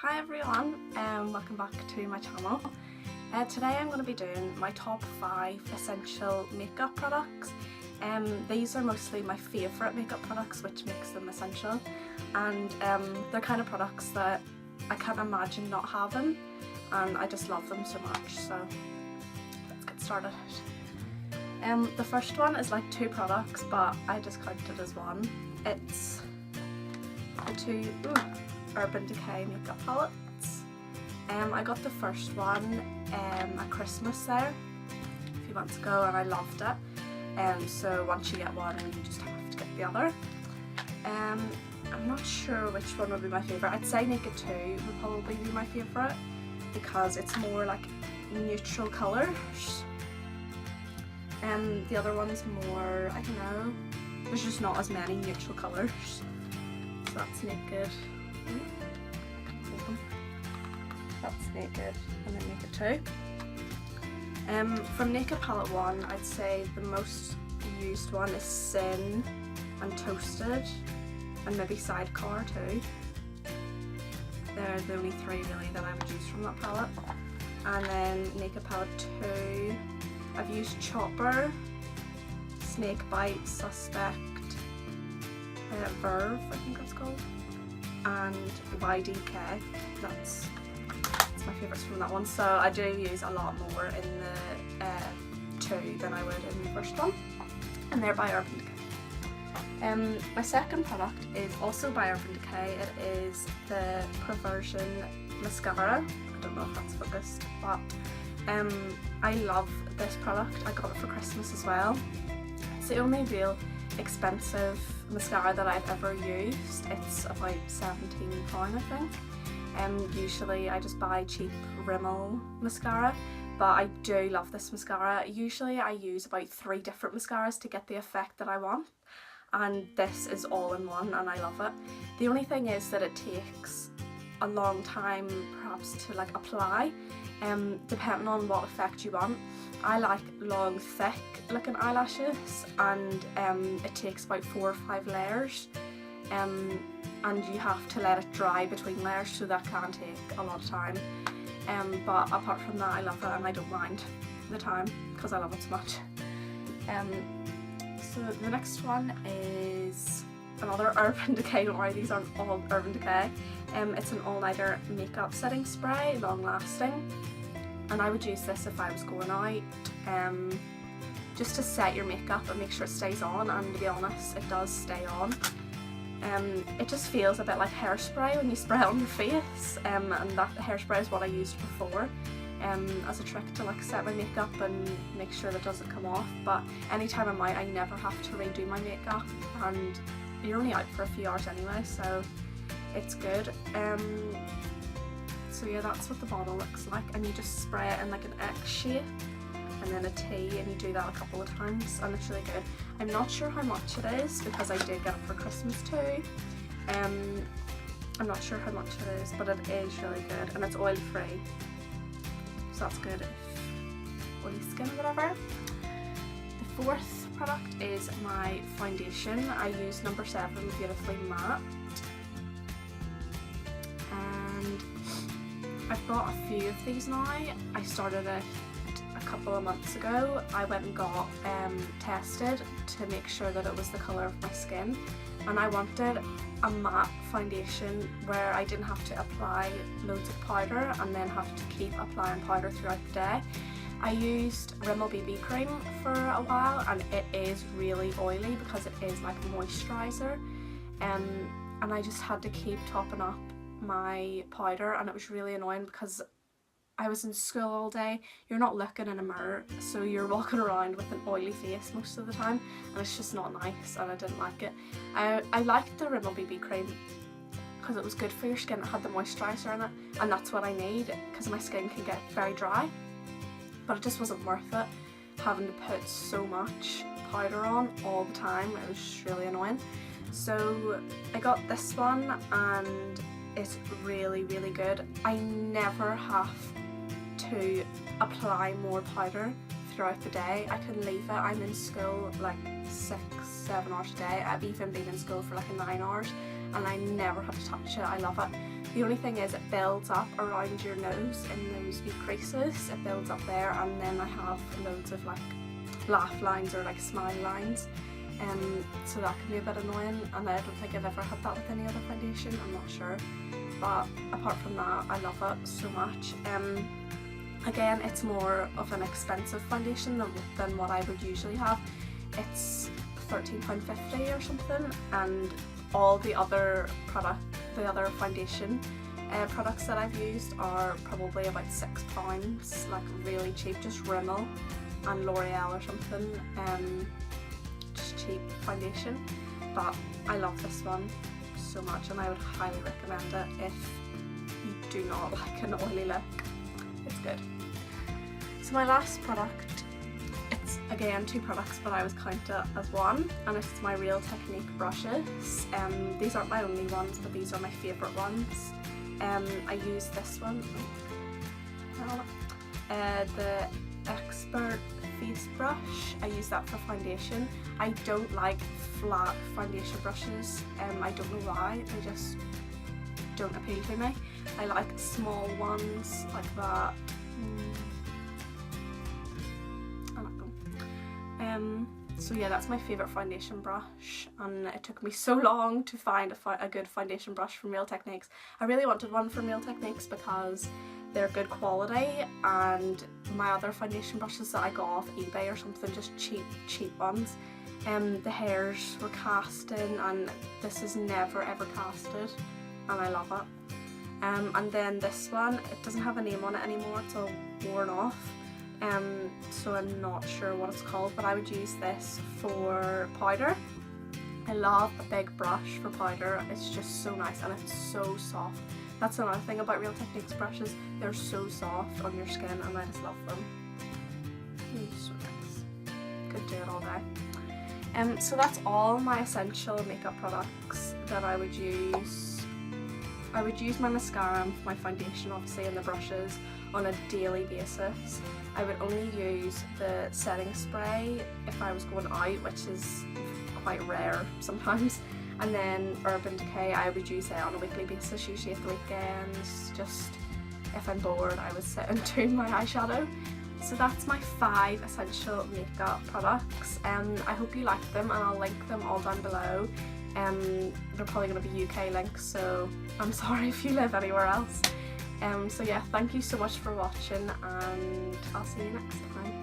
Hi everyone, welcome back to my channel. Today I'm going to be doing my top 5 essential makeup products. These are mostly my favourite makeup products, which makes them essential, and they're kind of products that I can't imagine not having, and I just love them so much, so let's get started. The first one is like 2 products, but I just count it as one. It's the 2 Urban Decay makeup palettes. I got the first one at Christmas there a few months ago, and I loved it. So once you get one, you just have to get the other. I'm not sure which one would be my favourite. I'd say Naked 2 would probably be my favourite because it's more like neutral colours. The other one's more, I don't know, there's just not as many neutral colours. So that's Naked. That's Naked, and then Naked 2. From Naked Palette 1, I'd say the most used one is Sin and Toasted, and maybe Sidecar too. They're the only 3 really that I would use from that palette. And then Naked Palette 2, I've used Chopper, Snakebite, Suspect, Verve, I think that's called, and YDK. That's my favourites from that one. So I do use a lot more in the 2 than I would in the first one, and they're by Urban Decay. My second product is also by Urban Decay. It is the Perversion Mascara. I don't know if that's focused, but I love this product. I got it for Christmas as well. It's the only real expensive mascara that I've ever used. It's about £17, I think. Usually I just buy cheap Rimmel mascara, but I do love this mascara. Usually I use about 3 different mascaras to get the effect that I want, and this is all in one, and I love it. The only thing is that it takes a long time perhaps to like apply, depending on what effect you want. I like long thick looking eyelashes, and it takes about 4 or 5 layers, and you have to let it dry between layers, so that can take a lot of time. But apart from that, I love it, and I don't mind the time because I love it so much. So the next one is another Urban Decay. Don't worry, these aren't all Urban Decay. It's an all-nighter makeup setting spray, long lasting, and I would use this if I was going out, just to set your makeup and make sure it stays on, and to be honest, it does stay on. It just feels a bit like hairspray when you spray it on your face, and that hairspray is what I used before as a trick to like set my makeup and make sure that it doesn't come off. But anytime I'm out, I never have to redo my makeup, and you're only out for a few hours anyway, so it's good. So yeah, that's what the bottle looks like, and you just spray it in like an X shape and then a T, and you do that a couple of times, and it's really good. I'm not sure how much it is because I did get it for Christmas too. I'm not sure how much it is, but it is really good, and it's oil free, so that's good if oily skin or whatever. The fourth product is my foundation. I use number 7 Beautifully Matte, and I've bought a few of these now. I started it a couple of months ago. I went and got tested to make sure that it was the colour of my skin, and I wanted a matte foundation where I didn't have to apply loads of powder and then have to keep applying powder throughout the day. I used Rimmel BB cream for a while, and it is really oily because it is like a moisturiser, and I just had to keep topping up my powder, and it was really annoying because I was in school all day. You're not looking in a mirror, so you're walking around with an oily face most of the time, and it's just not nice, and I didn't like it. I liked the Rimmel BB cream because it was good for your skin. It had the moisturiser in it, and that's what I need because my skin can get very dry, but it just wasn't worth it having to put so much powder on all the time. It was just really annoying. So I got this one, and it's really, really good. I never have to apply more powder throughout the day. I can leave it. I'm in school like 6-7 hours a day. I've even been in school for like 9 hours, and I never have to touch it. I love it. The only thing is it builds up around your nose in those wee creases, it builds up there, and then I have loads of like laugh lines or like smile lines, so that can be a bit annoying, and I don't think I've ever had that with any other foundation, I'm not sure, but apart from that I love it so much. Again, it's more of an expensive foundation than what I would usually have. It's £13.50 or something, and all the other foundation products that I've used are probably about £6, like really cheap, just Rimmel and L'Oreal or something, just cheap foundation. But I love this one so much, and I would highly recommend it if you do not like an oily look. It's good. So my last product, it's again 2 products, but I was counting it as one, and it's my Real Technique brushes. These aren't my only ones, but these are my favourite ones. I use this one, the Expert Face Brush. I use that for foundation. I don't like flat foundation brushes. I don't know why, they just don't appeal to me. I like small ones like that. I like them. So yeah, that's my favourite foundation brush, and it took me so long to find a good foundation brush from Real Techniques. I really wanted one from Real Techniques because they're good quality, and my other foundation brushes that I got off eBay or something, just cheap ones, the hairs were casting, and this is never ever casted, and I love it. And then this one, it doesn't have a name on it anymore, it's all worn off, so I'm not sure what it's called, but I would use this for powder. I love a big brush for powder, it's just so nice, and it's so soft. That's another thing about Real Techniques brushes, they're so soft on your skin, and I just love them. So nice. Could do it all day. So that's all my essential makeup products that I would use. I would use my mascara and my foundation obviously and the brushes on a daily basis. I would only use the setting spray if I was going out, which is quite rare sometimes. And then Urban Decay, I would use it on a weekly basis, usually at the weekends. Just if I'm bored, I would sit and do my eyeshadow. So that's my 5 essential makeup products. I hope you like them, and I'll link them all down below. They're probably going to be UK links, so I'm sorry if you live anywhere else. So yeah, thank you so much for watching, and I'll see you next time.